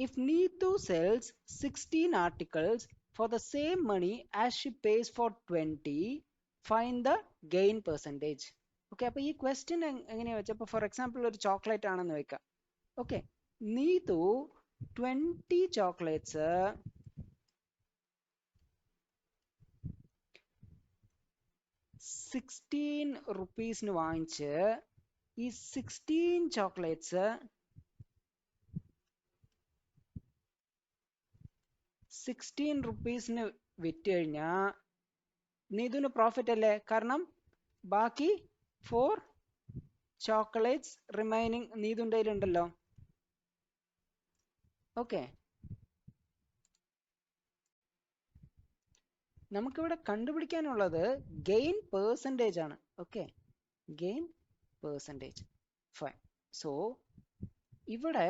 if Neetu sells 16 articles for the same money as she pays for 20, find the gain percentage. Okay, അപ്പൊ ഈ question എങ്ങനെയാ വെച്ചാൽ, ഇപ്പൊ for example ഒരു chocolate ആണെന്ന് വെക്കാം. ഓക്കെ, നീതു 20 ചോക്ലേറ്റ്സ് 16 റുപ്പീസിന് വാങ്ങിച്ച് ഈ 16 ചോക്ലേറ്റ്സ് 16 റുപ്പീസിന് വിറ്റ് കഴിഞ്ഞാൽ നീതുവിന് പ്രോഫിറ്റ് അല്ലേ? കാരണം ബാക്കി 4 ചോക്ലേറ്റ്സ് റിമൈനിങ് നീതുവിൻ്റെ കയ്യിലുണ്ടല്ലോ. ഓക്കെ, നമുക്കിവിടെ കണ്ടുപിടിക്കാനുള്ളത് ഗെയിൻ പേഴ്സൻറ്റേജ് ആണ്. Okay, gain percentage. Fine. So ഇവിടെ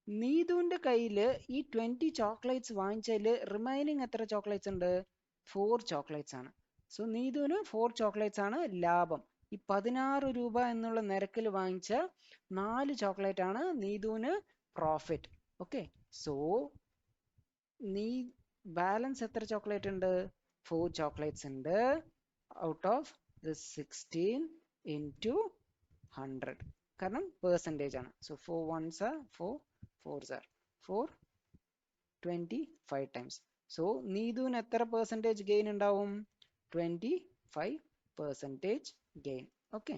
നീതുവിൻ്റെ കയ്യിൽ ഈ 20 ചോക്ലേറ്റ്സ് വാങ്ങിച്ചതിൽ റിമൈനിങ് എത്ര ചോക്ലേറ്റ്സ് ഉണ്ട്? 4 ചോക്ലേറ്റ്സ് ആണ്. സോ നീതുവിന് 4 ചോക്ലേറ്റ്സ് ആണ് ലാഭം. ഈ 16 രൂപ എന്നുള്ള നിരക്കിൽ വാങ്ങിച്ച 4 ചോക്ലേറ്റ് ആണ് നീതുവിന് പ്രോഫിറ്റ്. ഓക്കെ, സോ നീ ബാലൻസ് എത്ര ചോക്ലേറ്റ് ഉണ്ട്? 4 ചോക്ലേറ്റ്സ് ഉണ്ട് ഔട്ട് ഓഫ് ദ 16 into 100. കാരണം പെർസെൻറ്റേജ് ആണ്. So 4 ones are 4, 4s are 4, 25 times. So നീതുവിന് എത്ര പെർസെൻറ്റേജ് ഗെയിൻ ഉണ്ടാവും? 25% ഗെയിൻ. ഓക്കെ,